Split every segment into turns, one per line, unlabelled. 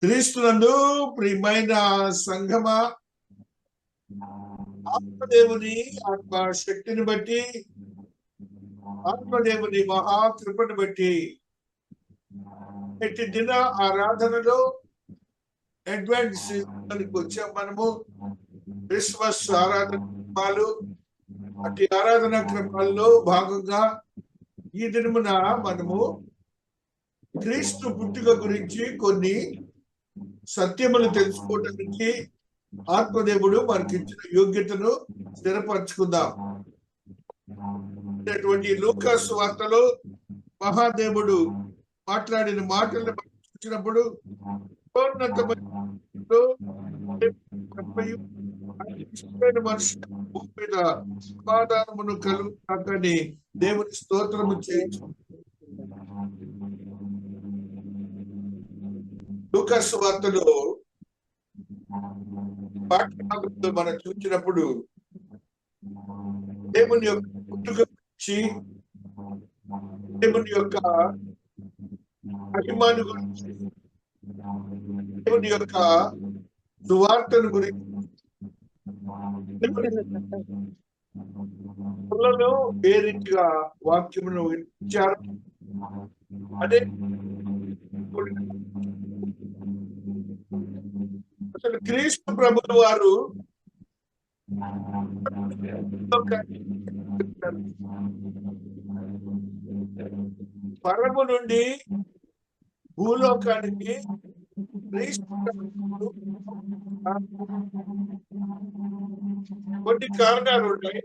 క్రీస్తునందు ప్రియమైన సంఘమా, ఆత్మదేవుని ఆత్మ శక్తిని బట్టి, ఆత్మదేవుని మహాకృపను బట్టి ప్రతి దిన ఆరాధనలో అడ్వాన్స్ వచ్చాం. మనము క్రిస్మస్ ఆరాధన క్రమాలు, అటు ఆరాధన క్రమాల్లో భాగంగా ఈ దినమున మనము క్రీస్తు పుట్టుక గురించి కొన్ని సత్యములు తెలుసుకోవడానికి ఆత్మదేవుడు మనకి ఇచ్చిన యోగ్యతను స్థిరపరచుకుందాం. లూకాసు వార్తలో మహాదేవుడు మాట్లాడిన మాటలను చూసినప్పుడు మనుషుల భూమి మీద సమాధానమును కలుగుతాకని దేవుని స్తోత్రము చేయొచ్చు. లూకాసు వార్తలో పాఠ్యభాగంలో మనం చూసినప్పుడు దేవుని యొక్క పుట్టుక గురించి, దేవుని యొక్క అభిమాను గురించి, దేవుని యొక్క సువార్తను గురించి ఏ రీతిగా వాక్యమును ఇచ్చారు. అదే అసలు క్రీస్తు ప్రభువు వారు పరము నుండి భూలోకానికి కొన్ని కారణాలు ఉన్నాయి.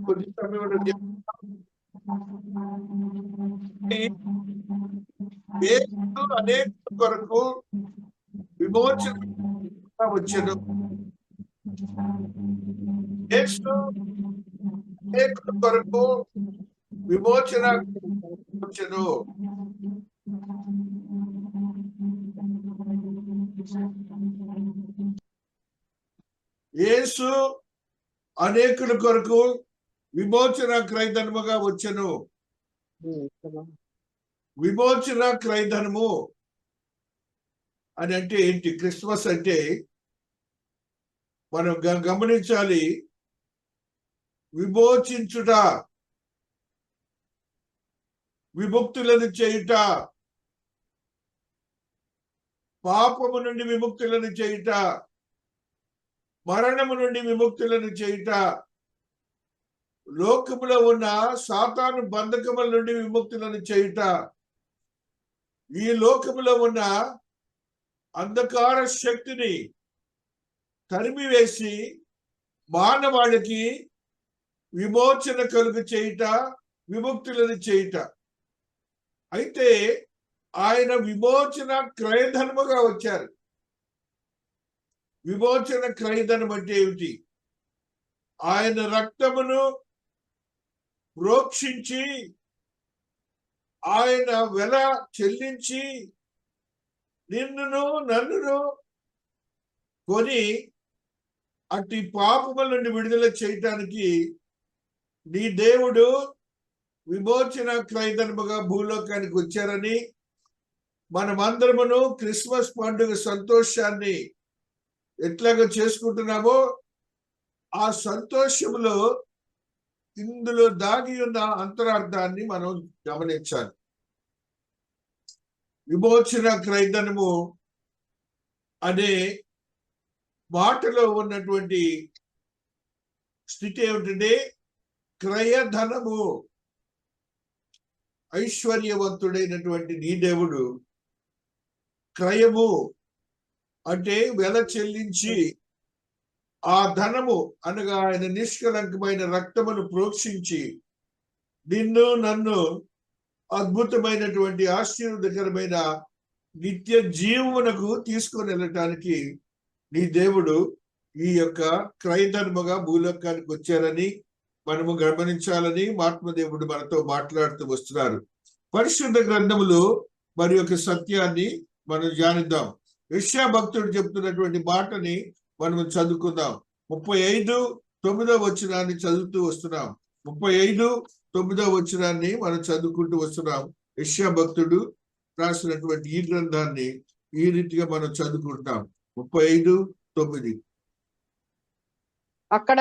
కొన్ని సమయంలో అనేక కొరకు విమోచన వచ్చను. అనేక కొరకు విమోచన వచ్చను. యేసు అనేకుల కొరకు విమోచన క్రయధనముగా వచ్చెను. విమోచన క్రయధనము అని అంటే ఏంటి? క్రిస్మస్ అంటే మనం గమనించాలి. విమోచించుట, విముక్తులను చేయుట, పాపము నుండి విముక్తులను చేయుట, మరణము నుండి విముక్తులను చేయుట, లోకములో ఉన్న సాతాను బంధకముల నుండి విముక్తులను చేయుట, ఈ లోకములో ఉన్న అంధకార శక్తిని తరిమివేసి మానవాళికి విమోచన కలుగు చేయుట, విముక్తులను చేయుట. అయితే ఆయన విమోచన క్రయధనముగా వచ్చారు. విమోచన క్రయధనం అంటే ఏమిటి? ఆయన రక్తమును ప్రోక్షించి, ఆయన వెల చెల్లించి నిన్నును నన్నును కొని అట్టి పాపముల నుండి విడుదల చేయటానికి నీ దేవుడు విమోచన క్రయధనముగా భూలోకానికి వచ్చారని మనమందరమును క్రిస్మస్ పండుగ సంతోషాన్ని ఎట్లాగా చేసుకుంటున్నామో ఆ సంతోషంలో ఇందులో దాగి ఉన్న అంతరార్థాన్ని మనం గమనించాలి. విమోచన క్రయధనము అనే మాటలో ఉన్నటువంటి స్థితి ఏమిటంటే క్రయధనము. ఐశ్వర్యవంతుడైనటువంటి నీ దేవుడు క్రయము అంటే వెల చెల్లించి ఆ ధనము అనగా ఆయన నిష్కలంకమైన రక్తమును ప్రోక్షించి నిన్ను నన్ను అద్భుతమైనటువంటి ఆశీర్వాదకరమైన నిత్య జీవమునకు తీసుకొని వెళ్ళటానికి నీ దేవుడు ఈ యొక్క క్రయధర్మగా భూలోకానికి వచ్చారని మనము గమనించాలని ఆత్మదేవుడు మనతో మాట్లాడుతూ వస్తున్నారు. పరిశుద్ధ గ్రంథములు మరి యొక్క సత్యాన్ని మనం ధ్యానిద్దాం. యెషయా భక్తుడు చెప్తున్నటువంటి మాటని మనం చదువుకుందాం. 35:9 వచనాన్ని చదువుతూ వస్తున్నాం. 35 9వ వచనాన్ని మనం చదువుకుంటూ వస్తున్నాం. యెషయా భక్తుడు రాసినటువంటి ఈ గ్రంథాన్ని ఈ రీతిగా మనం చదువుకుంటాం. 35:9.
అక్కడ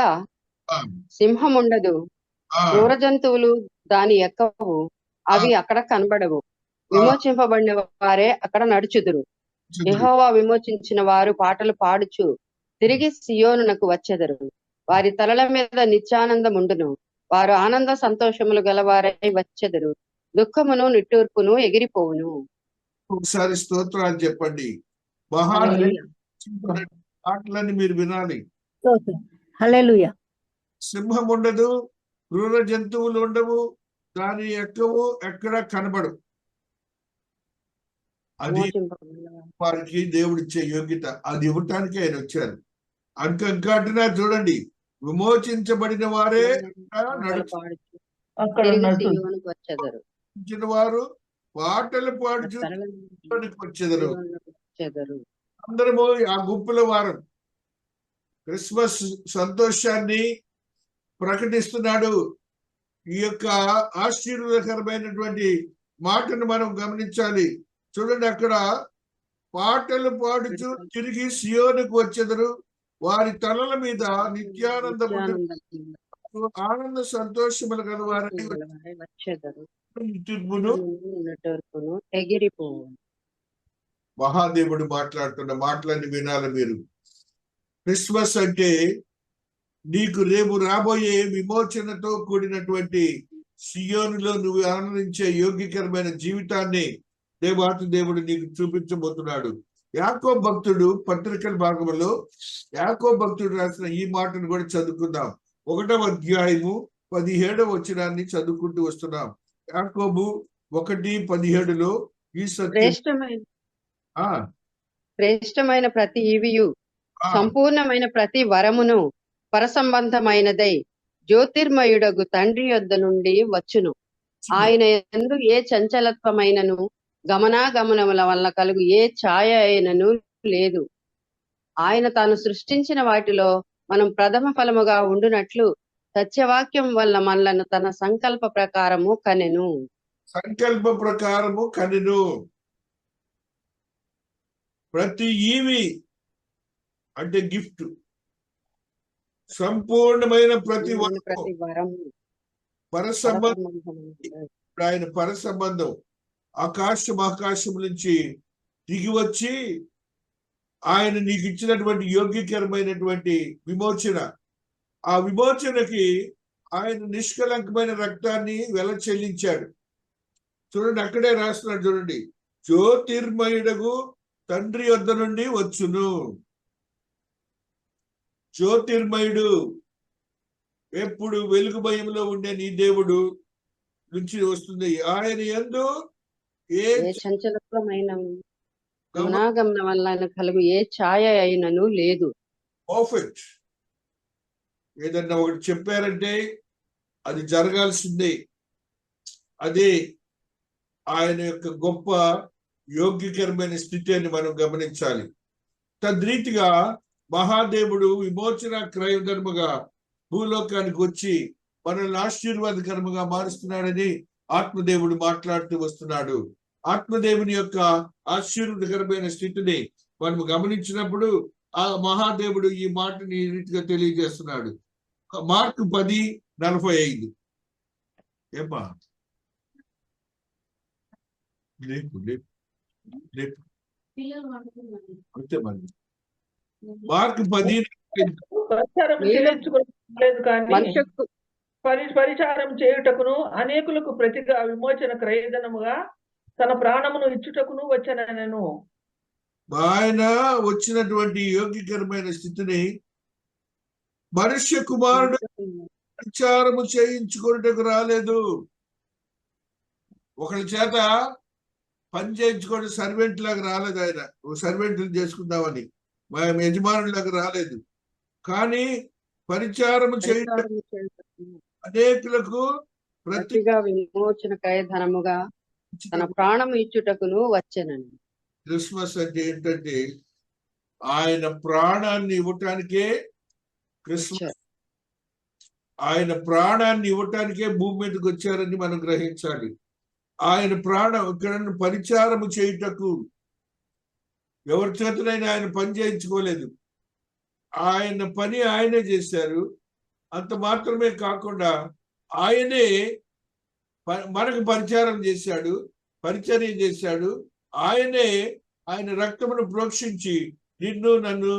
ఆ,
సింహం ఉండదు,
ఆ,
క్రూర జంతువులు దాని ఎక్కవు, అవి అక్కడ కనబడవు. విమోచింపబడిన వారే అక్కడ నడుచుదురు. యెహోవా విమోచించిన వారు పాటలు పాడుచు తిరిగి సియోనునకు వచ్చెదరు. వారి తలల మీద నిత్యానందం ఉండును. వారు ఆనంద సంతోషములు గలవారై వచ్చెదరు. దుఃఖమును నిట్టూర్పును ఎగిరిపోవును.
ఒకసారి స్తోత్రాలు చెప్పండి. మాటలన్నీ మీరు వినాలి.
హల్లెలూయా.
సింహం ఉండదు, క్రూర జంతువులు ఉండవు, దాని ఎక్కవు, ఎక్కడ కనబడు. అది వారికి దేవుడిచ్చే యోగ్యత. అది ఇవ్వటానికి ఆయన వచ్చారు. అంకంకాటున చూడండి, విమోచించబడిన వారే వచ్చెదరు, వారు పాటలు పాడుచు వచ్చెదరు. అందరము ఆ గుంపుల వారం క్రిస్మస్ సంతోషాన్ని ప్రకటిస్తున్నాడు. ఈ యొక్క ఆశీర్వాదకరమైనటువంటి మాటను మనం గమనించాలి. చూడండి, అక్కడ పాటలు పాడుచు తిరిగి సియోనుకు వచ్చెదరు. వారి తలల మీద నిత్యానందము, ఆనంద సంతోషములు గలవారై
వచ్చెదరు.
తీర్పును
ఎగిరిపోవు.
మహాదేవుడు మాట్లాడుతున్న మాటలన్నీ వినాలి మీరు. క్రిస్మస్ అంటే నీకు రేపు రాబోయే విమోచనతో కూడినటువంటి సియోనులో నువ్వు ఆనందించే యోగ్యకరమైన జీవితాన్ని దేవాతి దేవుడు నీకు చూపించబోతున్నాడు. యాకోబు భక్తుడు పత్రికల భాగంలో యాకోబు భక్తుడు రాసిన ఈ మాటను కూడా చదువుకుందాం. 1వ అధ్యాయము 17వ వచనాన్ని చదువుకుంటూ వస్తున్నాం. యాకోబు 1:17లో ఈ
శ్రేష్టమైన ప్రతి ఈవియు సంపూర్ణమైన ప్రతి వరమును పరసంబంధమైనదై జ్యోతిర్మయుడగు తండ్రి యొద్ద నుండి వచ్చును. ఆయన యందు ఏ చంచలత్వమైనను గమనాగమనముల వల్ల కలుగు ఏ ఛాయ అయినను లేదు. ఆయన తాను సృష్టించిన వాటిలో మనం ప్రథమ ఫలముగా ఉండునట్లు సత్యవాక్యం వల్ల మనలను తన సంకల్ప ప్రకారము కనెను.
ప్రతి ఈవి అంటే గిఫ్ట్, సంపూర్ణమైన ప్రతి
వరము
ఆయన పరసంబంధం ఆకాశం నుంచి దిగి వచ్చి ఆయన నీకు ఇచ్చినటువంటి యోగ్యకరమైనటువంటి విమోచన, ఆ విమోచనకి ఆయన నిష్కలంకమైన రక్తాన్ని వెల చెల్లించాడు. చూడండి, అక్కడే రాస్తున్నాడు. చూడండి, జ్యోతిర్మయుడగు తండ్రి వద్ద నుండి వచ్చును. జ్యోతిర్మయుడు ఎప్పుడు వెలుగుమయంలో ఉండే నీ దేవుడు నుంచి వస్తుంది. ఆయన యందు ఏ
చంచలత్వమైన గమనాగమనం వల్ల కలుగు ఏ ఛాయ అయినను లేదు.
పర్ఫెక్ట్. ఏదన్నా ఒకటి చెప్పారంటే అది జరగాల్సిందే. అదే ఆయన యొక్క గొప్ప యోగ్యకరమైన స్థితి అని మనం గమనించాలి. తద్రీతిగా మహాదేవుడు విమోచన క్రయధర్మగా భూలోకానికి వచ్చి మనల్ని ఆశీర్వాదకరముగా మారుస్తున్నాడని ఆత్మదేవుడు మాట్లాడుతూ వస్తున్నాడు. ఆత్మదేవుని యొక్క ఆశీర్వాదకరమైన స్థితిని మనం గమనించినప్పుడు ఆ మహాదేవుడు ఈ మాటని ఈ రీతిగా తెలియజేస్తున్నాడు. మార్కు 10:45. ఏమా లేపు లేపు లేపు అంతే మరి. మార్కు 10
పరిచారం చేయుటకును అనేకులకు ప్రతిగా విమోచన క్రయధనముగా తన ప్రాణమును ఇచ్చుటకును వచ్చనను.
ఆయన వచ్చినటువంటి యోగ్యకరమైన స్థితిని మనుష్య కుమారుడు పరిచారము చేయించుకున్నట్టుకు రాలేదు. ఒకరి చేత పని చేయించుకోండి సర్వెంట్ లాగా రాలేదు. ఆయన సర్వెంట్లు చేసుకుందామని మా యజమానులాగా రాలేదు. కానీ పరిచారము చేయడం అనేకులకు
ప్రతిగా విమోచన క్రయధనముగా తన ప్రాణము ఇచ్చుటకును వచ్చెనని.
క్రిస్మస్ అంటే ఏంటంటే ఆయన ప్రాణాన్ని ఇవ్వటానికే క్రిస్మస్. ఆయన ప్రాణాన్ని ఇవ్వటానికే భూమి మీదకి వచ్చారని మనం గ్రహించాలి. ఆయన ప్రాణం ఇక్కడ పరిచారము చేయుటకు ఎవరి చేతనైనా ఆయన పని చేయించుకోలేదు. ఆయన పని ఆయనే చేశారు. అంత మాత్రమే కాకుండా ఆయనే మనకు పరిచారం చేశాడు, పరిచర్య చేశాడు. ఆయనే ఆయన రక్తమును ప్రోక్షించి నిన్ను నన్ను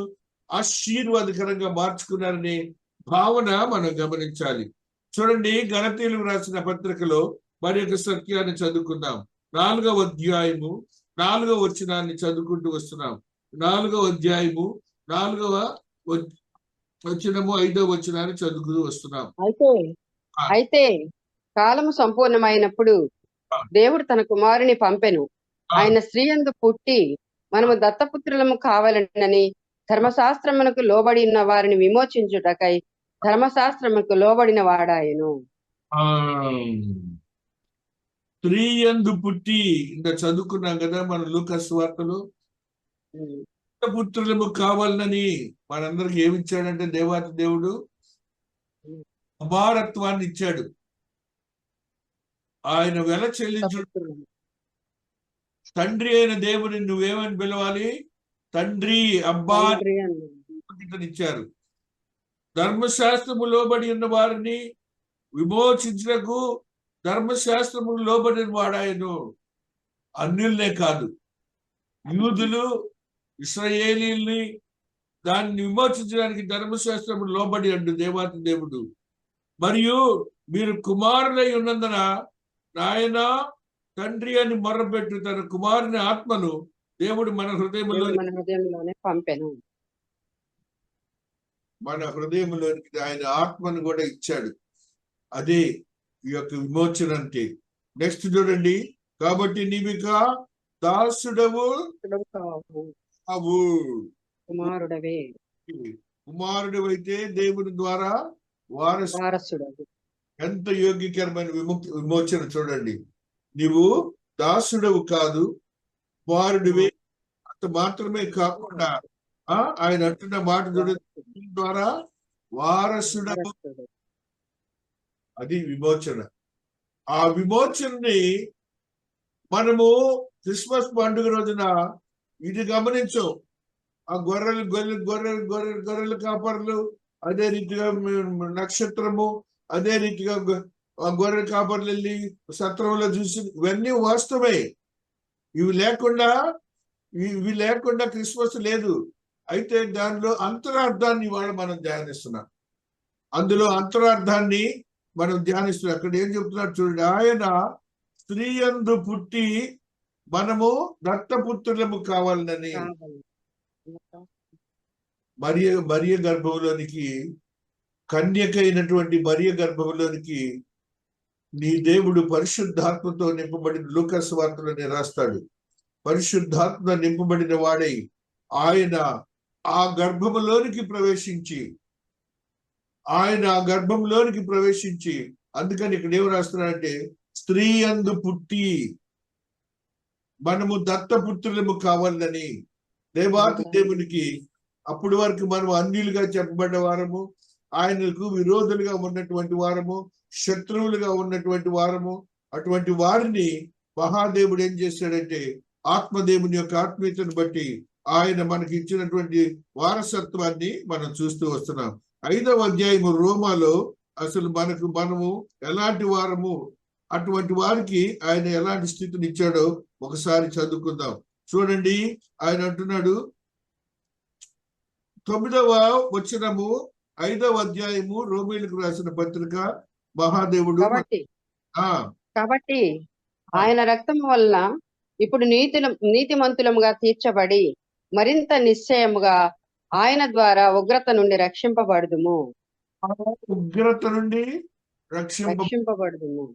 ఆశీర్వాదకరంగా మార్చుకున్నారనే భావన మనం గమనించాలి. చూడండి, గలతీయులకు రాసిన పత్రికలో మరి ఒక సత్యాన్ని చదువుకుందాం. 4వ అధ్యాయము 4వ వచనాన్ని చదువుకుంటూ వస్తున్నాం. 4వ అధ్యాయము 4వ వచనము 5వ వచనాన్ని చదువుకుంటూ వస్తున్నాం.
అయితే కాలము సంపూర్ణమైనప్పుడు దేవుడు తన కుమారుని పంపెను. ఆయన స్త్రీ యందు పుట్టి మనము దత్తపుత్రులము కావాలనని ధర్మశాస్త్రమునకు లోబడి ఉన్న వారిని విమోచించుటకై ధర్మశాస్త్రమునకు లోబడిన వాడాయను.
స్త్రీ యందు పుట్టి ఇంకా చదువుకున్నాం కదా మన లూకాసు సువార్తలో. పుత్రులము కావాలని మనందరికి ఏమి ఇచ్చాడంటే దేవాతి దేవుడు కుమారత్వాన్ని ఇచ్చాడు. ఆయన వెల చెల్లించు తండ్రి అయిన దేవుని నువ్వేమని పిలవాలి? తండ్రి, అబ్బా ఇచ్చారు. ధర్మశాస్త్రము లోబడి ఉన్న వారిని విమోచించటకు ధర్మశాస్త్రము లోబడిన వాడాయను. అన్యులనే కాదు, యూదులు, ఇశ్రాయేలీల్ని దాన్ని విమోచించడానికి ధర్మశాస్త్రము లోబడి అండు దేవాతి దేవుడు. మరియు మీరు కుమారులై ఉన్నందున నాయన తండ్రి అని మొర్రపెట్టు తన కుమారుని ఆత్మను దేవుడు మన హృదయంలోనే పంపెను. మన హృదయంలోనికి ఆయన ఆత్మను కూడా ఇచ్చాడు. అదే ఈ యొక్క విమోచన అంటే. నెక్స్ట్ చూడండి, కాబట్టి నీవిక దాసుడవు కావు,
కుమారుడవే.
కుమారుడు అయితే దేవుని ద్వారా వారసుడవు. ఎంత యోగ్యకరమైన విమోచన చూడండి. నీవు దాసుడవు కాదు, కుమారుడివే. అంత మాత్రమే కాకుండా ఆయన అంటున్న మాట చూడండి, ద్వారా వారసుడవు. అది విమోచన. ఆ విమోచనని మనము క్రిస్మస్ పండుగ రోజున ఇది గమనించాం. ఆ గొర్రెలు కాపర్లు, అదే రీతిగా నక్షత్రము, అదే రీతిగా గొర్రెల కాపర్లు వెళ్ళి సత్రంలో చూసి, ఇవన్నీ వాస్తవమే. ఇవి లేకుండా క్రిస్మస్ లేదు. అయితే దానిలో అంతరార్థాన్ని ఇవాళ మనం ధ్యానిస్తున్నాం. అందులో అంతరార్థాన్ని మనం ధ్యానిస్తున్నాం. అక్కడ ఏం చెప్తున్నాడు చూడండి, ఆయన స్త్రీ యందు పుట్టి మనము దత్తపుత్రులము కావాలని మరియ గర్భంలోనికి, కన్యకైనటువంటి మరియ గర్భంలోనికి నీ దేవుడు పరిశుద్ధాత్మతో నింపబడిన లూకాసు వార్తలోనే రాస్తాడు. పరిశుద్ధాత్మ నింపబడిన వాడై ఆయన ఆ గర్భంలోనికి ప్రవేశించి అందుకని ఇక్కడ ఏమి రాస్తున్నాడంటే స్త్రీ యందు పుట్టి మనము దత్తపుత్రులము కావాలని దేవాతి దేవునికి. అప్పటి వరకు మనం అన్యులుగా చెప్పబడ్డ వారము, ఆయనకు విరోధులుగా ఉన్నటువంటి వారము, శత్రువులుగా ఉన్నటువంటి వారము. అటువంటి వారిని మహాదేవుడు ఏం చేశాడంటే ఆత్మదేవుని యొక్క ఆత్మీయతను బట్టి ఆయన మనకి ఇచ్చినటువంటి వారసత్వాన్ని మనం చూస్తూ వస్తున్నాం. 5వ అధ్యాయము రోమాలో అసలు మనము ఎలాంటి వారము, అటువంటి వారికి ఆయన ఎలాంటి స్థితిని ఇచ్చాడో ఒకసారి చదువుకుందాం. చూడండి, ఆయన అంటున్నాడు 9వ వచనము 5వ అధ్యాయము రోమీయులకు రాసిన పత్రిక. మహాదేవుడు
కాబట్టి ఆయన రక్తము వలన ఇప్పుడు నీతిమంతులముగా తీర్చబడి మరింత నిశ్చయముగా ఆయన ద్వారా ఉగ్రత నుండి రక్షింపబడుదుము.
ఉగ్రత నుండి రక్షింపబడుదుము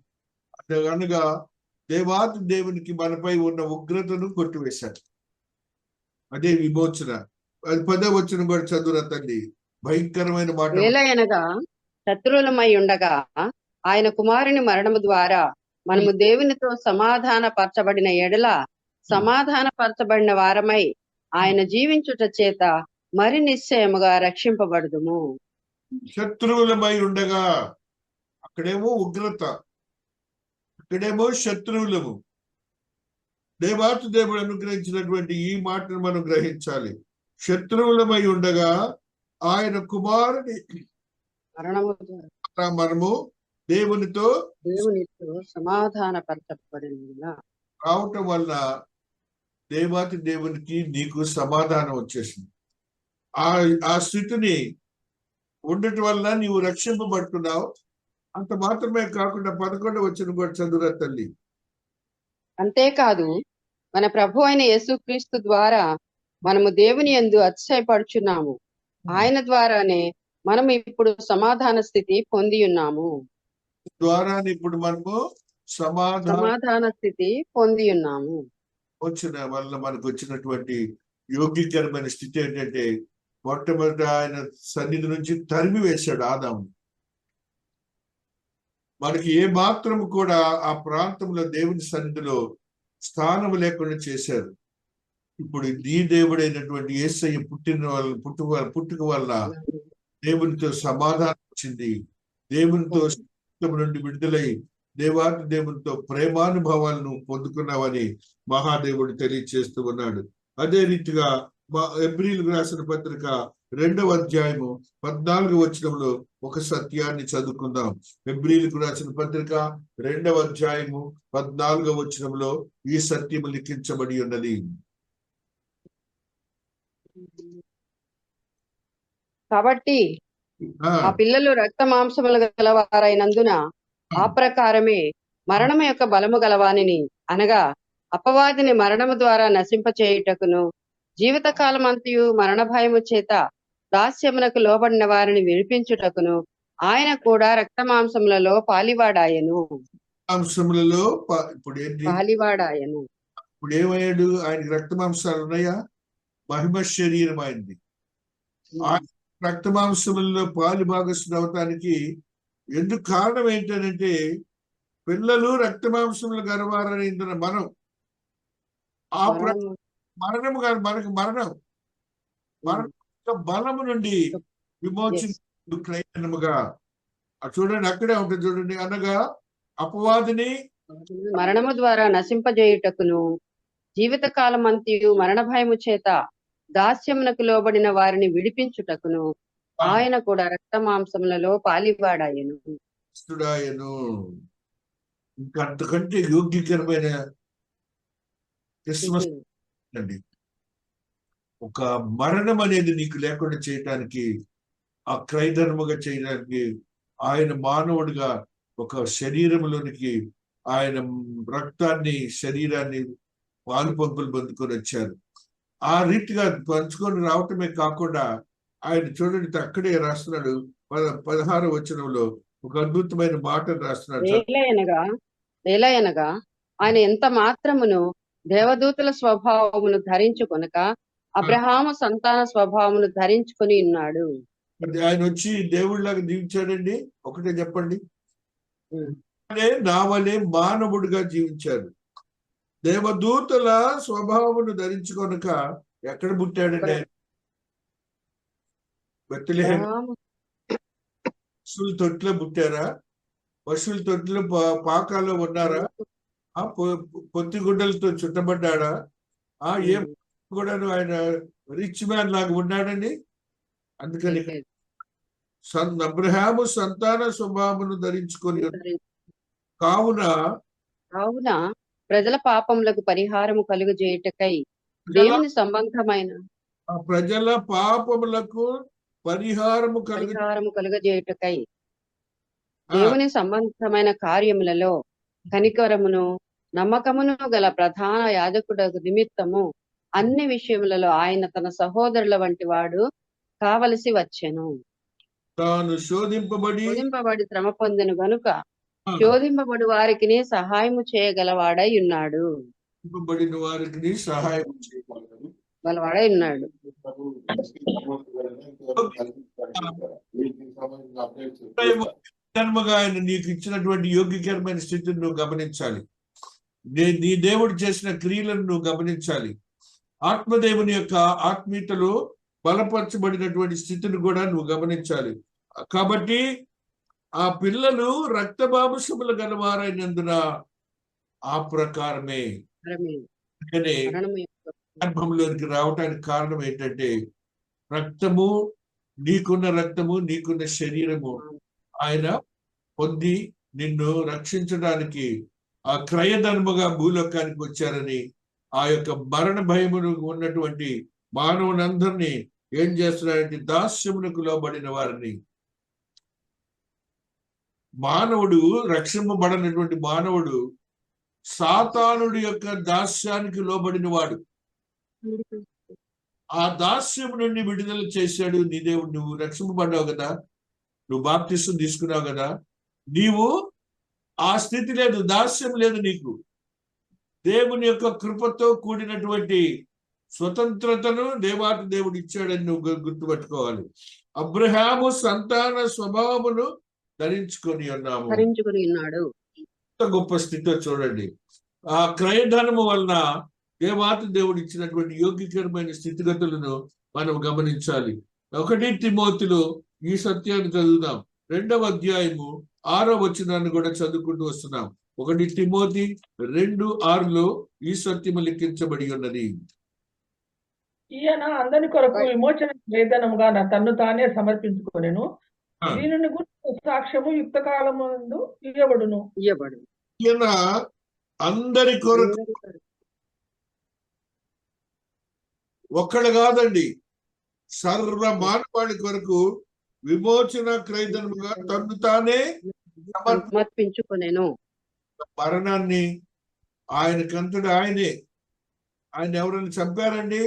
అనగా దేవాతి దేవునికి మనపై ఉన్న ఉగ్రతను కొట్టివేశాడు. అదే విమోచన. అది 10వ వచనం కూడా చదువురా తల్లి, భయంకరమైన మాట.
వేలయనగా శత్రువులమై ఉండగా ఆయన కుమారుని మరణము ద్వారా మనము దేవునితో సమాధాన పరచబడిన ఎడల సమాధాన పరచబడిన వారమై ఆయన జీవించుట చేత మరి నిశ్చయముగా రక్షింపబడుదుము.
శత్రువులమై ఉండగా, అక్కడేమో ఉగ్రత, ఇక్కడేమో శత్రువులము. దేవాతి దేవుడు అనుగ్రహించినటువంటి ఈ మాటను మనం గ్రహించాలి. శత్రువులమై ఉండగా ఆయన కుమారుని
మరణము ద్వారా
మనము దేవునితో
దేవునితో సమాధానపరచబడిన
రావటం వల్ల దేవాతి దేవునికి నీకు సమాధానం వచ్చేసింది. ఆ స్థితిని ఉండటం వల్ల నీవు రక్షింపబడుతున్నావు. అంత మాత్రమే కాకుండా 11వ వచనం కూడా చదువురా తల్లి.
అంతేకాదు మన ప్రభు అయిన యేసుక్రీస్తు ద్వారా మనము దేవుని యందు అతిశయపడుచున్నాము. ఆయన ద్వారానే మనం ఇప్పుడు సమాధాన స్థితి పొంది ఉన్నాము.
ద్వారా ఇప్పుడు మనము
సమాధాన స్థితి పొంది ఉన్నాము.
వచ్చిన వల్ల మనకు వచ్చినటువంటి యోగ్యకరమైన స్థితి ఏంటంటే, మొట్టమొదట ఆయన సన్నిధి నుంచి తరిమి వేశాడు ఆదాము. మనకి ఏ మాత్రం కూడా ఆ ప్రాంతంలో దేవుని సన్నిధిలో స్థానం లేకుండా చేశారు. ఇప్పుడు ఈ దేవుడైనటువంటి యేసయ్య పుట్టుక వల్ల దేవునితో సమాధానం వచ్చింది. దేవునితో నుండి విడుదలై దేవాతి దేవునితో ప్రేమానుభవాలను పొందుకున్నావని మహాదేవుడు తెలియచేస్తూ ఉన్నాడు. అదే రీతిగా హెబ్రీయులకు రాసిన పత్రిక 2వ అధ్యాయము 14వ వచనంలో ఒక సత్యాన్ని చదువుకుందాం. హెబ్రీయులకు రాసిన పత్రిక 2వ అధ్యాయము 14వ వచనంలో ఈ సత్యము లిఖించబడి ఉన్నది.
కాబట్టి ఆ పిల్లలు రక్త మాంసములు గలవారైనందున ఆ ప్రకారమే మరణము యొక్క బలము గలవానిని, అనగా అపవాదిని మరణము ద్వారా నశింపచేయుటకును, జీవితకాలమంతయు మరణ భయము చేత దాస్యమునకు లోబడిన వారిని విడిపించుటకును ఆయన కూడా రక్త మాంసములలో పాలివాడాయను.
మాంసములలో ఇప్పుడు ఏంటి?
పాలివాడాయను.
ఇప్పుడు ఏమయ్యాడు? ఆయనకి రక్త మాంసాలు ఉన్నాయా? మహిమ శరీరం అయింది. రక్త మాంసములలో పాలు భాగస్వామి అవటానికి ఎందుకు కారణం ఏంటంటే, పిల్లలు రక్త మాంసములు గర్వారని మనం ఆ మరణము కాదు, మనకు మరణం బలము నుండి విమోచనముగా చూడండి, అక్కడే ఉంటుంది చూడండి. అనగా అపవాదిని
మరణము ద్వారా నశింపజేయుటకును, జీవితకాలమంతయు మరణ భయము చేత దాస్యమునకు లోబడిన వారిని విడిపించుటకును ఆయన కూడా రక్త మాంసములలో పాలివాడాయను.
ఇంకా అంతకంటే యోగ్యకరమైన క్రిస్మస్ అండి. ఒక మరణం అనేది నీకు లేకుండా చేయటానికి, ఆ క్రైధర్మగా చేయడానికి ఆయన మానవుడిగా ఒక శరీరంలోనికి ఆయన రక్తాన్ని, శరీరాన్ని పాలు పంపులు పొందుకొని వచ్చారు. ఆ రీతిగా పంచుకొని రావటమే కాకుండా ఆయన చూడండి అక్కడే రాస్తున్నాడు 16వ వచనంలో ఒక అద్భుతమైన మాటను రాస్తున్నాడు.
ఏలయనగా ఆయన ఎంత మాత్రమును దేవదూతల స్వభావమును ధరించుకొనక అబ్రహాము సంతాన స్వభావమును ధరించుకొని ఉన్నాడు.
ఆయన వచ్చి దేవుడిలాగా జీవించాడండి. ఒకటే చెప్పండి, నా వలే మానవుడిగా జీవించాడు. దేవదూతల స్వభావమును ధరించుకొనక ఎక్కడ పుట్టాడండి? బెత్లెహేం పశువుల తొట్టిలో పుట్టారా? పశువుల తొట్టిలో పాకాల్లో ఉన్నారా? పొత్తి గుడ్డలతో చుట్టబడ్డాడా? ఏం కూడా ఆయన రిచ్ మ్యాన్ లాగా ఉన్నాడండి. అందుకని అబ్రహాము సంతాన స్వభావమును ధరించుకొని కావున
ప్రజల పాపములకు పరిహారము కలుగజేయుటకై దేవుని సంబంధమైన
ప్రజల పాపములకు పరిహారము
కలుగజేయుటకై దేవుని సంబంధమైన కార్యములలో కనికరమును నమ్మకమును గల ప్రధాన యాజకుడు నిమిత్తము అన్ని విషయములలో ఆయన తన సహోదరుల వంటి వాడు కావలసి వచ్చెను.
తాను శోధింపబడి
శ్రమ పొందెను గనుక శోధింపబడి వారికి సహాయము చేయగలవాడై ఉన్నాడు.
వారికి సహాయం
గలవాడై ఉన్నాడు.
ఆయన నీకు ఇచ్చినటువంటి యోగ్యకరమైన స్థితిని నువ్వు గమనించాలి. నీ దేవుడు చేసిన క్రియలను నువ్వు గమనించాలి. ఆత్మదేవుని యొక్క ఆత్మీయతలో బలపరచబడినటువంటి స్థితిని కూడా నువ్వు గమనించాలి. కాబట్టి ఆ పిల్లలు రక్త మాంసములు గలవారైనందున ఆ ప్రకారమే అందుకనే
మరణము యొక్క
గర్భంలోనికి రావటానికి కారణం ఏంటంటే రక్తము, నీకున్న రక్తము, నీకున్న శరీరము ఆయన పొంది నిన్ను రక్షించడానికి ఆ క్రయధర్మగా భూలోకానికి వచ్చారని ఆ యొక్క మరణ భయమును ఉన్నటువంటి మానవులందరినీ ఏం చేస్తున్నారంటే దాస్యమునకు లోబడిన వారిని, మానవుడు రక్షింపబడినటువంటి మానవుడు సాతానుడి యొక్క దాస్యానికి లోబడిన వాడు. ఆ దాస్యం నుండి విడుదల చేశాడు నీ దేవుడు. నువ్వు రక్షింపబడ్డావు కదా, నువ్వు బాప్తిస్మం తీసుకున్నావు కదా, నీవు ఆ స్థితి లేదు, దాస్యం లేదు నీకు. దేవుని యొక్క కృపతో కూడినటువంటి స్వతంత్రతను దేవాతి దేవుడు ఇచ్చాడని నువ్వు గుర్తుపెట్టుకోవాలి. అబ్రహాము సంతాన స్వభావమును ధరించుకొని
ఉన్నాడు.
గొప్ప స్థితిలో చూడండి. ఆ క్రయధనము వలన దేవాతి దేవుడు ఇచ్చినటువంటి యోగ్యకరమైన స్థితిగతులను మనం గమనించాలి. 1 తిమోతిలో ఈ సత్యాన్ని చదువుదాం. 2వ అధ్యాయము 6వ వచనాన్ని కూడా చదువుకుంటూ వస్తున్నాం. 1 తిమోతి 2:6లో ఈ సత్యము లిఖించబడి ఉన్నది.
ఈయన అందరి కొరకు విమోచన వేదనముగా తన్ను తానే సమర్పించుకొనెను. దీనిని గురించి సాక్ష్యము యుక్త కాలమందు ఇవ్వబడును.
ఈయన అందరి కొరకు, ఒక్కడు కాదండి, సర్వ మానవాళి కొరకు విమోచన క్రయధనముగా తన్ను తానే
సమర్పించుకొనెను.
మరణాన్ని ఆయనకంతడు ఆయనే. ఆయన ఎవరైనా చంపారండి?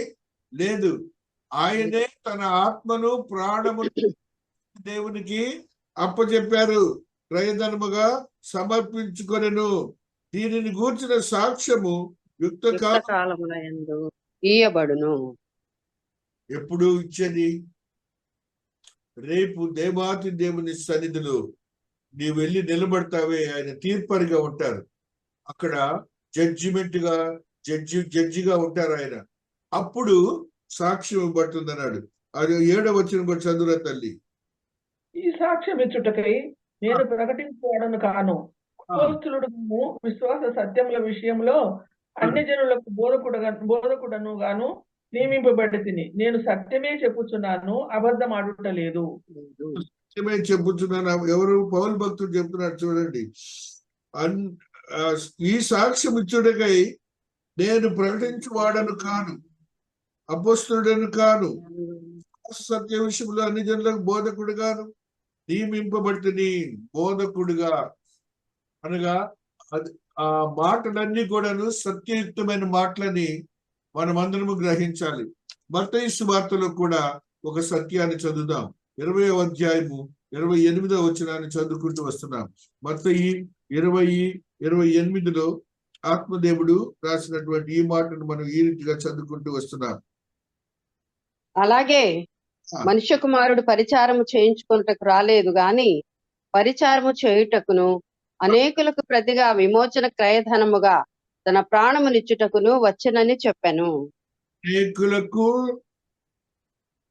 లేదు. ఆయనే తన ఆత్మను ప్రాణమును దేవునికి అప్పచెప్పారు, క్రయధనముగా సమర్పించుకొనెను. దీనిని గూర్చిన సాక్ష్యము యుక్త
కాలమునందు ఇయ్యబడును.
ఎప్పుడు ఇచ్చేది? రేపు దేవాతి దేవుని సన్నిధిలో నీవు వెళ్ళి నిలబడతావే, ఆయన తీర్పరిగా ఉంటారు. అక్కడ జడ్జిగా ఉంటారు ఆయన. అప్పుడు సాక్ష్యం ఇవ్వబడుతుంది అన్నాడు. అది 7వ వచనం కూడా చదువురా తల్లి.
ఈ సాక్ష్యం ఇచ్చుటకై నేను ప్రకటించువాడను కాను, అపోస్తలుడును విశ్వాస సత్యముల విషయంలో అన్ని జనులకు బోధకుడను గాను నియమింపబడి తిని. నేను సత్యమే చెప్పుచున్నాను, అబద్ధం ఆడుటలేదు.
సత్యమే చెప్పుచున్నాను. ఎవరు? పౌలు భక్తుడు చెప్తున్నాడు చూడండి. ఈ సాక్ష్యం ఇచ్చుటకై నేను ప్రకటించువాడను కాను, అపోస్తలుడను కాను, సత్య విషయంలో అన్ని జనులకు బోధకుడుగాను నియమింపబడితిని. బోధకుడుగా అనగా ఆ మాటలన్నీ కూడాను సత్యయుక్తమైన మాటలని మనమందరము గ్రహించాలి. మత్తయి సువార్తలో కూడా ఒక సత్యాన్ని చదువుదాం. 20వ అధ్యాయము 28వ వచనాన్ని చదువుకుంటూ వస్తున్నాం. మత్తయి 20:28లో ఆత్మదేవుడు రాసినటువంటి ఈ మాటను మనం ఈ రీతిగా చదువుకుంటూ వస్తున్నాం.
అలాగే మనుష్య కుమారుడు పరిచారము చేయించుకున్నటకు రాలేదు గాని పరిచారము చేయుటకును అనేకులకు ప్రతిగా విమోచన క్రయధనముగా తన ప్రాణమునిచ్చుటకును వచ్చనని చెప్పాను.
అనేకులకు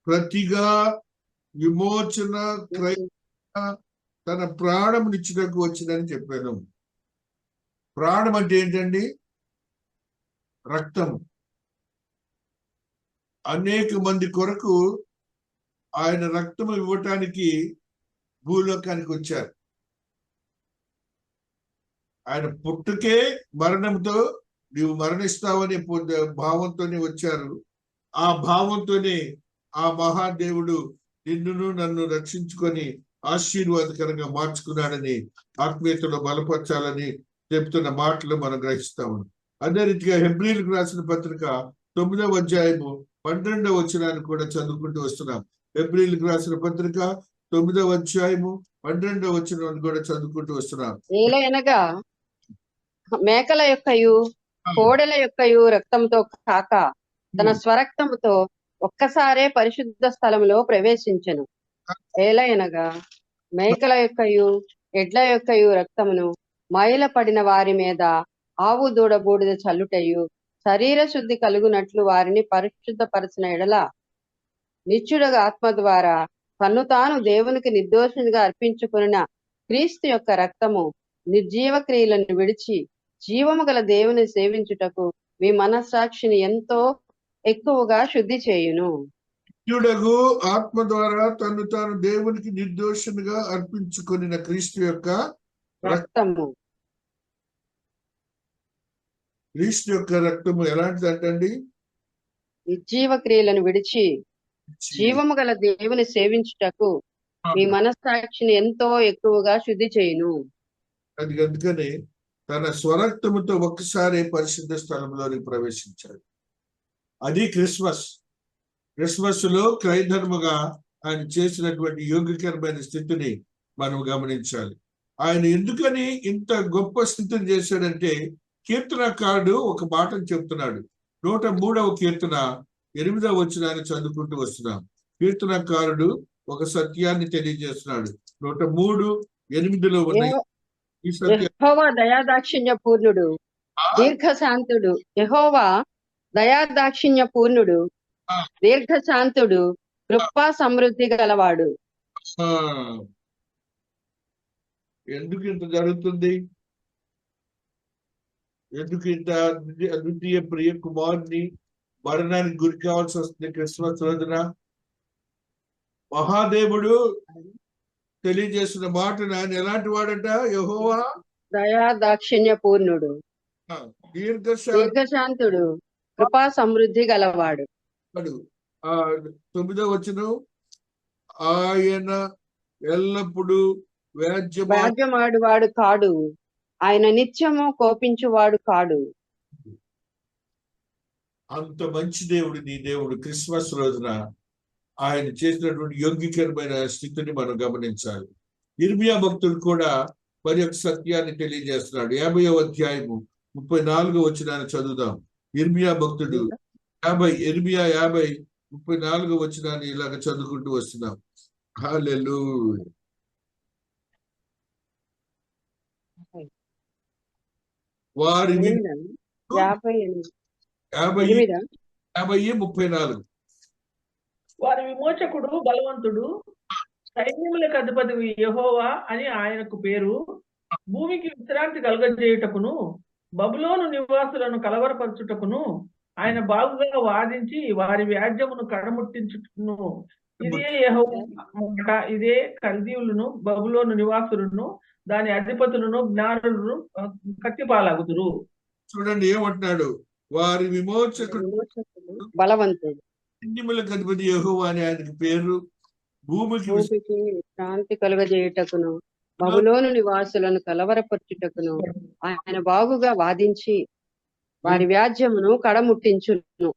ప్రతిగా విమోచన క్రయ తన ప్రాణమునిచ్చుటకు వచ్చినని చెప్పాను. ప్రాణం అంటే ఏంటండి? రక్తం. అనేక మంది కొరకు ఆయన రక్తము ఇవ్వటానికి భూలోకానికి వచ్చారు. ఆయన పుట్టుకే మరణంతో నీవు మరణిస్తావని భావంతోనే వచ్చారు. ఆ భావంతోనే ఆ మహాదేవుడు నిన్నును నన్ను రక్షించుకొని ఆశీర్వాదకరంగా మార్చుకున్నాడని, ఆత్మీయతలో బలపరచాలని చెప్తున్న మాటలు మనం గ్రహిస్తాము. అదే రీతిగా హెబ్రీలకు రాసిన పత్రిక 9వ అధ్యాయము 12వ వచనాన్ని కూడా చదువుకుంటూ వస్తున్నాం. హెబ్రీలకు రాసిన పత్రిక 9వ అధ్యాయము 12వ వచనాన్ని కూడా చదువుకుంటూ వస్తున్నాం.
ఏలయనగా మేకల యొక్కయు కోడెల యొక్కయు రక్తంతో కాక తన స్వరక్తముతో ఒక్కసారే పరిశుద్ధ స్థలంలో ప్రవేశించెను. ఏలయనగా మేకల యొక్కయు ఎడ్ల యొక్కయు రక్తమును మైల పడిన వారి మీద ఆవు దూడ బూడిద చల్లుటయు శరీర శుద్ధి కలుగునట్లు వారిని పరిశుద్ధపరచిన ఎడల నిత్యుడగా ఆత్మ ద్వారా తన్ను తాను దేవునికి నిర్దోషినిగా అర్పించుకున్న క్రీస్తు యొక్క రక్తము నిర్జీవ క్రియలను విడిచి జీవము గల దేవుని సేవించుటకు మీ మనస్సాక్షిని ఎంతో ఎక్కువగా శుద్ధి చేయును.
నిత్యుడగు ఆత్మ ద్వారా తను తాను దేవునికి నిర్దోషునిగా అర్పించుకొనిన క్రీస్తు యొక్క
రక్తము
క్రీస్తు యొక్క రక్తము ఎలాంటిది అంటండి?
నిర్జీవ క్రియలను విడిచి జీవము గల దేవుని సేవించుటకు మీ మనస్సాక్షిని ఎంతో ఎక్కువగా శుద్ధి చేయును.
అది అందుకని తన స్వరక్తముతో ఒక్కసారి పరిశుద్ధ స్థలంలోకి ప్రవేశించాడు. అది క్రిస్మస్. క్రిస్మస్ లో క్రైధర్మగా ఆయన చేసినటువంటి యోగ్యకరమైన స్థితిని మనం గమనించాలి. ఆయన ఎందుకని ఇంత గొప్ప స్థితిని చేశాడంటే, కీర్తనకారుడు ఒక మాటను చెప్తున్నాడు. 103వ కీర్తన 8వ వచనాన్ని చదువుకుంటూ వస్తున్నాం. కీర్తనకారుడు ఒక సత్యాన్ని తెలియజేస్తున్నాడు. 103:8 ఉన్న ఈ సత్యం.
యెహోవా దయాదాక్షిణ్య పూర్ణుడు దీర్ఘశాంతుడు. యెహోవా దయాదాక్షిణ్య పూర్ణుడు దీర్ఘశాంతుడు కృపా సమృద్ధి గలవాడు.
ఎందుకు ఇంత జరుగుతుంది? ఎందుకు ఇంత ద్వితీయ ప్రియ కుమారుని మరణానికి గురి కావాల్సి వస్తుంది క్రిస్మస్ రోజున? మహాదేవుడు తెలియజేసిన మాటను ఆయన ఎలాంటి వాడట? యెహోవా
దయాదాక్షిణ్య పూర్ణుడు దీర్ఘశాంతుడు కృపా సమృద్ధి గలవాడు.
9వ వచనం, ఆయన ఎల్లప్పుడూ
వ్యాజ్యమాడువాడు కాడు, ఆయన నిత్యము కోపించువాడు కాడు.
అంత మంచి దేవుడు నీ దేవుడు. క్రిస్మస్ రోజున ఆయన చేసినటువంటి యోగ్యకరమైన స్థితిని మనం గమనించాలి. ఇర్మియా భక్తుడు కూడా మరి ఒక సత్యాన్ని తెలియజేస్తున్నాడు. 50వ అధ్యాయము 34వ వచనాన్ని చదువుదాం. ఇర్మియా భక్తుడు 50:34వ వచనాన్ని ఇలాగ చదువుకుంటూ వస్తున్నాం. హల్లెలూయా. వారి 50:34
వారి విమోచకుడు బలవంతుడు, సైన్యములకు అధిపతి యెహోవా అని ఆయనకు పేరు. భూమికి విశ్రాంతి కలుగజేయుటకును బబులోను నివాసులను కలవరపరచుటకును ఆయన బాగుగా వాదించి వారి వ్యాజ్యమును కడముట్టించుటకును ఇదే యెహోవా మాట. ఇదే కల్దీయులను బబులోను నివాసులను దాని అధిపతులను జ్ఞానులను కత్తిపాలగుదురు.
చూడండి ఏమంటున్నాడు? వారి విమోచకుడు
బలవంతుడు,
సైన్యములకు అధిపతి యెహోవా అని ఆయనకి పేరు. భూమికి
విశ్రాంతి కలుగజేయుటకును బబులోను నివాసులను కలవరపరచుటకును ఆయన బాగుగా వాదించి వారి వ్యాజ్యమును కడముట్టించును.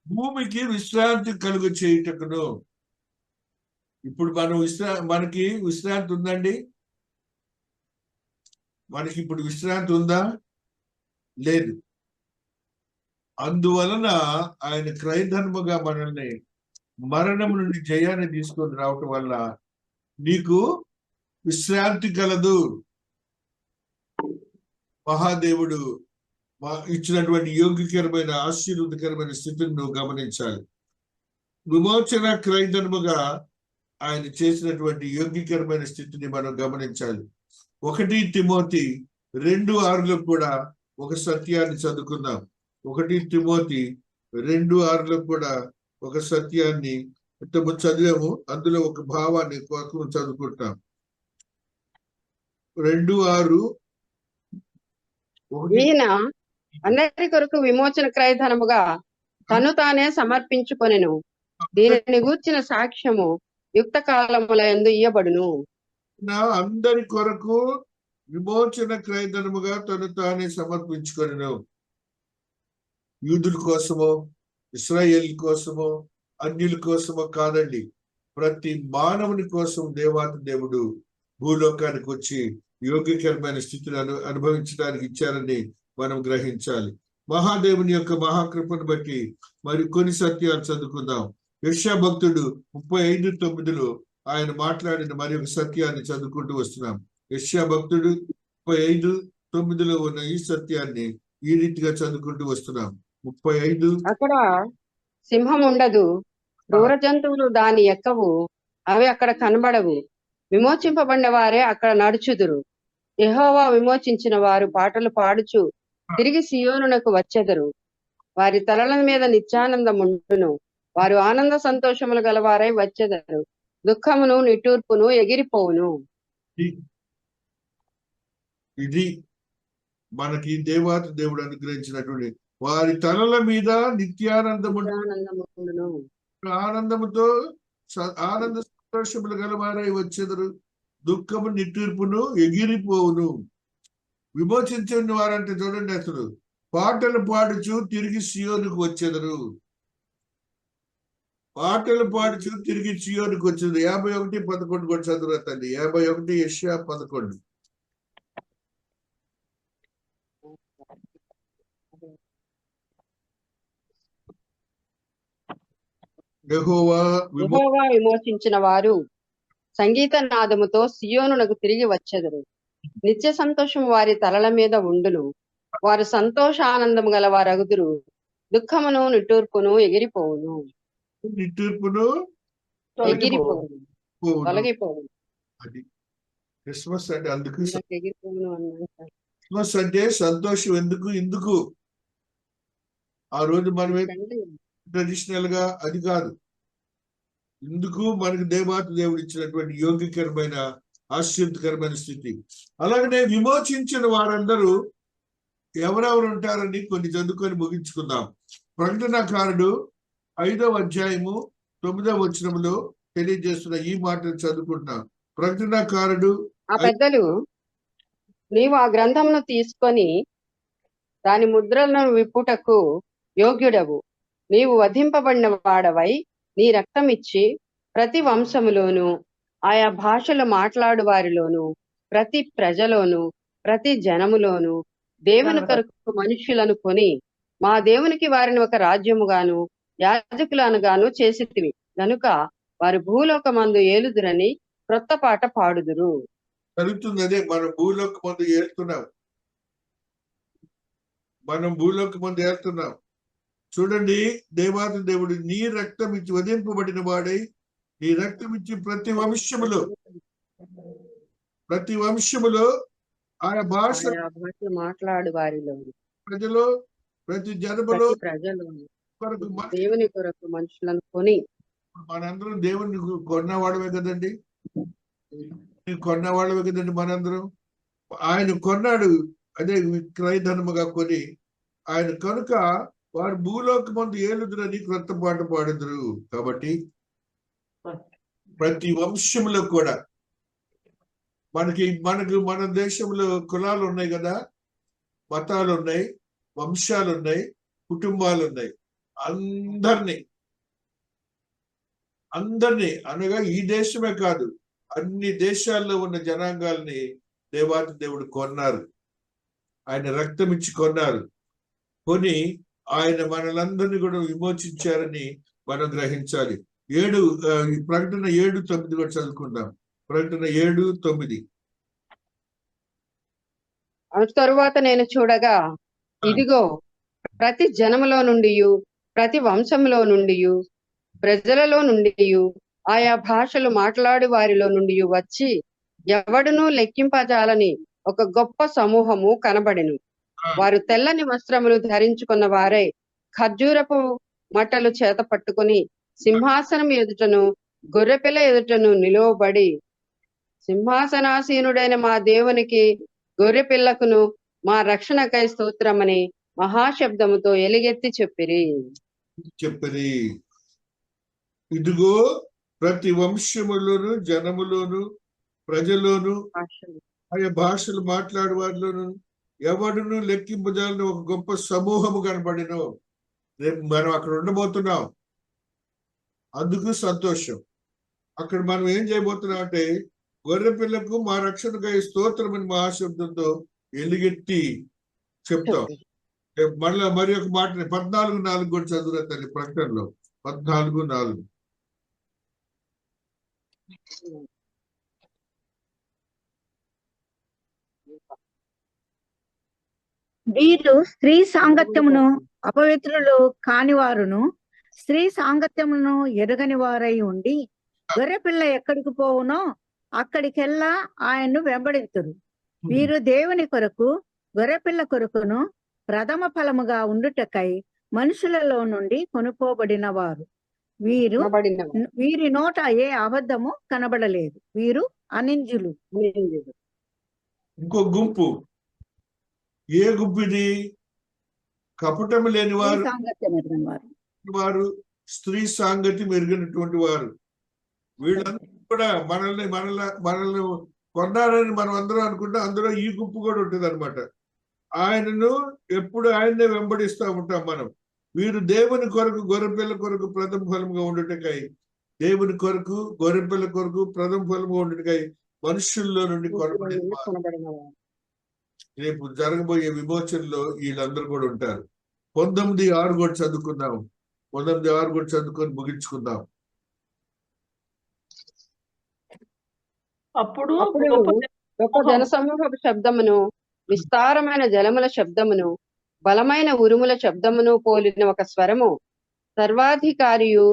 భూమికి విశ్రాంతి కలుగ చేయుటకును. ఇప్పుడు మనం మనకి విశ్రాంతి ఉందండి? మనకి ఇప్పుడు విశ్రాంతి ఉందా? లేదు. అందువలన ఆయన క్రైధర్మగా మనల్ని మరణం నుండి జయాన్ని తీసుకొని రావటం వల్ల నీకు విశ్రాంతి కలదు. మహాదేవుడు ఇచ్చినటువంటి యోగ్యకరమైన ఆశీర్వదకరమైన స్థితిని నువ్వు గమనించాలి. విమోచన క్రైధర్మగా ఆయన చేసినటువంటి యోగ్యకరమైన స్థితిని మనం గమనించాలి. 1 తిమోతి 2:6లో కూడా ఒక సత్యాన్ని చదువుకుందాం. 1 తిమోతి 2:6లో కూడా ఒక సత్యాన్ని చదివాము. అందులో ఒక భావాన్ని చదువుకుంటాం. 2:6
ఈయన అందరి కొరకు విమోచన క్రయధనముగా తను తానే సమర్పించుకొనెను. దీనిని గూర్చిన సాక్ష్యము యుక్త కాలములందు ఇయ్యబడును.
అందరి కొరకు విమోచన క్రయధనముగా తను తానే సమర్పించుకొనెను. యూదుల కోసమో, ఇశ్రాయేల్ కోసమో, అన్యుల కోసమో కాదండి. ప్రతి మానవుని కోసం దేవాతి దేవుడు భూలోకానికి వచ్చి యోగ్యకరమైన స్థితిని అనుభవించడానికి ఇచ్చారని మనం గ్రహించాలి. మహాదేవుని యొక్క మహాకృపను బట్టి మరి కొన్ని సత్యాలు చదువుకుందాం. యెషయా భక్తుడు 35:9లో ఆయన మాట్లాడిన మరి ఒక సత్యాన్ని చదువుకుంటూ వస్తున్నాం. యెషయా భక్తుడు 35:9లో ఉన్న ఈ సత్యాన్ని ఈ రీతిగా చదువుకుంటూ వస్తున్నాం. 35
అక్కడ సింహం ఉండదు, క్రూర జంతువులు దాని ఎక్కవు, అవి అక్కడ కనబడవు. విమోచింపబడిన వారే అక్కడ నడుచుదురు. యెహోవా విమోచించిన వారు పాటలు పాడుచు తిరిగి సియోనునకు వచ్చెదరు. వారి తలల మీద నిత్యానందముండును. వారు ఆనంద సంతోషములు గలవారై వచ్చెదరు. దుఃఖమును నిట్టూర్పును ఎగిరిపోవును.
ఇది మనకి దేవాతి దేవుడు అనుగ్రహించినటువంటి వారి తలల మీద
నిత్యానందముండును.
ఆనందముతో ఆనంద సంతోషములు గలవారై వచ్చెదరు. దుఃఖము నిట్టూర్పును ఎగిరిపోవును. విమోచించిన వారంటే చూడండి, అసలు పాటలు పాడుచు తిరిగి సియోనుకు వచ్చెదరు. పాటలు పాడుచు తిరిగి సియోనుకు వచ్చేది. 51:11 కూడా చదువురా తల్లి. 51 యెషయా 11. యెహోవా
యెహోవా విమోచించిన వారు సంగీత నాదముతో సియోనునకు తిరిగి వచ్చెదరు. నిత్య సంతోషం వారి తలల మీద ఉండును. వారు సంతోష ఆనందము గల వారగుదురు. దుఃఖమును నిట్టూర్పును ఎగిరిపోవును.
నిట్టూర్పును
ఎగిరిపోవును, తొలగిపోవును.
అది క్రిస్మస్ అంటే. అందుకు
ఎగిరిపోవును అన్నాడు.
క్రిస్మస్ అంటే సంతోషం. ఎందుకు ఆ రోజు మనమే ట్రెడిషనల్ గా అది కాదు. ఎందుకు మనకి దేవాతి దేవుడు ఇచ్చినటువంటి యోగ్యకరమైన ఆశ్చర్యకరమైన స్థితి. అలాగనే విమోచించిన వారందరూ ఎవరెవరు ఉంటారని కొన్ని చదువుకొని ముగించుకుందాం. ప్రకటనకారుడు 5వ అధ్యాయము 9వ వచనంలో తెలియజేస్తున్న ఈ మాటలు చదువుకుంటున్నాం. ప్రకటనకారుడు
ఆ పెద్దలు, నీవు ఆ గ్రంథమును తీసుకొని దాని ముద్రలను విప్పుటకు యోగ్యుడవు. నీవు వధింపబడిన వాడవై నీ రక్తం ఇచ్చి ప్రతి వంశములోను ఆయా భాషలు మాట్లాడు వారిలోను ప్రతి ప్రజలోను ప్రతి జనములోను దేవుని కొరకు మనుష్యులను కొని మా దేవునికి వారిని ఒక రాజ్యముగాను యాజకులనుగాను చేసితివి గనుక వారు భూలోకమందు ఏలుదురని క్రొత్త పాట పాడుదురు.
జరుగుతుంది అదే. మనం భూలోకమందు ఏలుతున్నాం. చూడండి, దేవాతి దేవుడు నీ రక్తం ఇచ్చి వధింపబడిన వాడై నీ రక్తం ఇచ్చి ప్రతి వంశములో ఆయా భాష
మాట్లాడు వారిలో
ప్రజలు ప్రతి జనములో
ప్రజలు
కొరకు
దేవుని కొరకు మనుషులను కొని.
మనందరం దేవుని కొన్నవాడమే కదండి. మనందరం ఆయన కొన్నాడు. అదే క్రయధనముగా కొని ఆయన కనుక వారు భూలోకమందు ఏలుదురని క్రొత్త పాట పాడుదురు. కాబట్టి ప్రతి వంశంలో కూడా మనకు మన దేశంలో కులాలు ఉన్నాయి కదా, మతాలు ఉన్నాయి, వంశాలు ఉన్నాయి, కుటుంబాలు ఉన్నాయి. అందరినీ అనగా ఈ దేశమే కాదు, అన్ని దేశాల్లో ఉన్న జనాంగాల్ని దేవాతి దేవుడు కొన్నారు. ఆయన రక్తం ఇచ్చి కొన్నారు. కొని ఆయన మనలందరినీ కూడా విమోచించారని మనం గ్రహించాలి. ప్రకటన 7:9 కూడా చదువుకుందాం. ప్రకటన 7:9.
తరువాత నేను చూడగా, ఇదిగో ప్రతి జనములో నుండి ప్రతి వంశంలో నుండి ప్రజలలో నుండి ఆయా భాషలు మాట్లాడు వారిలో నుండి వచ్చి ఎవడునూ లెక్కింపజాలని ఒక గొప్ప సమూహము కనబడెను. వారు తెల్లని వస్త్రములు ధరించుకున్న వారై ఖర్జూరపు మట్టలు చేత పట్టుకుని సింహాసనం ఎదుటను గొర్రెపిల్ల ఎదుటను నిలువబడి, సింహాసనాసీనుడైన మా దేవునికి గొర్రెపిల్లకును మా రక్షణకై స్తోత్రమని మహాశబ్దముతో ఎలుగెత్తి చెప్పిరి.
ఇదిగో ప్రతి వంశములోను జనములోను ప్రజలోను ఆయా భాషలు మాట్లాడే వారిలోను ఎవడును లెక్కింపజాలని ఒక గొప్ప సమూహము కనబడిను. రేపు మనం అక్కడ ఉండబోతున్నాం. అందుకు సంతోషం. అక్కడ మనం ఏం చేయబోతున్నాం అంటే, గొర్రె పిల్లకు మా రక్షణకై స్తోత్రమని మహాశబ్దంతో ఎలుగెత్తి చెప్తాం. మళ్ళా మరి ఒక మాట 14:4 కూడా చదువురా తల్లి. ప్రకటనలో 14:4.
వీరు స్త్రీ సాంగత్యమును అపవిత్రులు కాని వారును స్త్రీ సాంగత్యమును ఎరుగని వారై ఉండి గొర్రెపిల్ల ఎక్కడికి పోవునో అక్కడికెల్లా ఆయన్ను వెంబడింతురు. వీరు దేవుని కొరకు గొర్రెపిల్ల కొరకును ప్రథమ ఫలముగా ఉండుటకై మనుషులలో నుండి కొనుక్కోబడిన వారు. వీరి నోట ఏ అబద్ధము కనబడలేదు. వీరు అనింజులు.
ఇంకో గుంపు, ఏ గుంపు ఇది? కపటము లేని వారు, వారు స్త్రీ సాంగతి మెరుగినటువంటి వారు. వీళ్ళందరూ కూడా మనల్ని కొన్నారని మనం అందరం అనుకుంటాం. అందులో ఈ గుంపు కూడా ఉంటుంది అనమాట. ఆయనను ఎప్పుడు ఆయన్నే వెంబడిస్తూ ఉంటాం మనం. వీరు దేవుని కొరకు గొర్రెపిల్ల కొరకు ప్రథమ ఫలముగా ఉండుటకై, దేవుని కొరకు గొర్రెపిల్ల కొరకు ప్రథమ ఫలముగా ఉండుటకై మనుషుల్లో నుండి కొనబడిన రేపు జరగబోయే విమోచనలో వీళ్ళందరూ కూడా ఉంటారు. 19:6 కూడా చదువుకుందాం. 19:6 కూడా చదువుకొని ముగించుకుందాం.
అప్పుడు
గొప్ప జనసమూహపు శబ్దమును, విస్తారమైన జలముల శబ్దమును, బలమైన ఉరుముల శబ్దమును పోలిన ఒక స్వరము, సర్వాధికారియు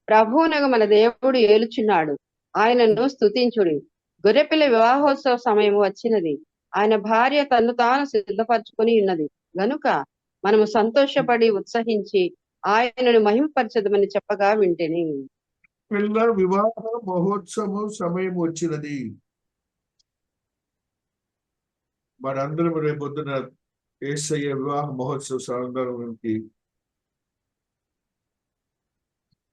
ప్రభువునగు మన దేవుడు ఏలుచున్నాడు, ఆయనను స్తుతించుడి. గొర్రెపిల్ల వివాహోత్సవ సమయము వచ్చినది, ఆయన భార్య తన్ను తాను సిద్ధపరచుకొని ఉన్నది గనుక మనము సంతోషపడి ఉత్సహించి ఆయనను మహిమపరచదమని చెప్పగా వింటిని.
పిల్ల వివాహ మహోత్సవం సమయం వచ్చినది. మనందరం రేపొద్దున యేసయ్య వివాహ మహోత్సవ సందర్భానికి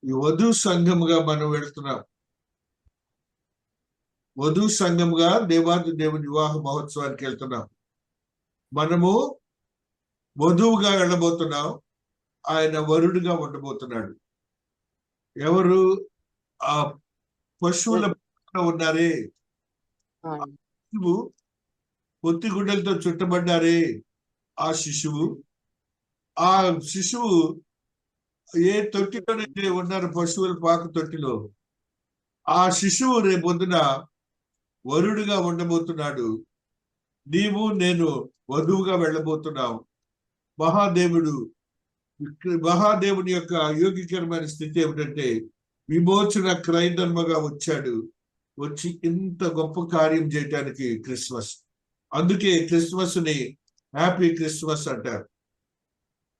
ఈ వధు సంఘముగా మనం వెళ్తున్నాం. వధు సంఘముగా దేవాది దేవుని వివాహ మహోత్సవానికి వెళ్తున్నాం. మనము వధువుగా వెళ్ళబోతున్నాం, ఆయన వరుడుగా ఉండబోతున్నాడు. ఎవరు? ఆ పశువుల ఉన్నారే, శిశువు పొత్తి గుడ్డలతో చుట్టబడ్డారే, ఆ శిశువు ఏ తొట్టిలోనైతే ఉన్నారు, పశువుల పాక తొట్టిలో, ఆ శిశువు రేపొద్దున వరుడుగా ఉండబోతున్నాడు. నీవు నేను వధువుగా వెళ్ళబోతున్నావు. మహాదేవుని యొక్క యోగికరమైన స్థితి ఏమిటంటే విమోచన క్రైదర్మగా వచ్చాడు. వచ్చి ఇంత గొప్ప కార్యం చేయటానికి క్రిస్మస్. అందుకే క్రిస్మస్ ని హ్యాపీ క్రిస్మస్ అంటారు.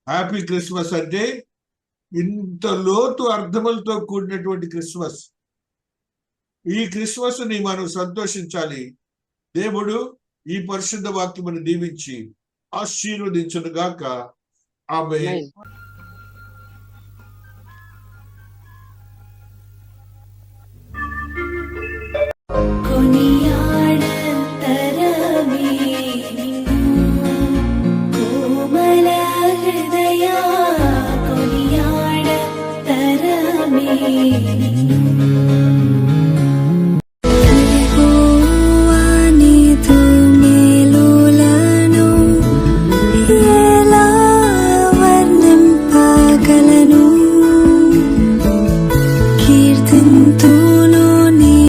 హ్యాపీ క్రిస్మస్ అంటే ఇంత లోతు అర్థములతో కూడినటువంటి క్రిస్మస్. ఈ క్రిస్మస్ ని మనం సంతోషించాలి. దేవుడు ఈ పరిశుద్ధ వాక్యమును దీవించి ఆశీర్వదించును గాక. ఆమేన్.
కోమల హృదయ కొనియాడ తరమే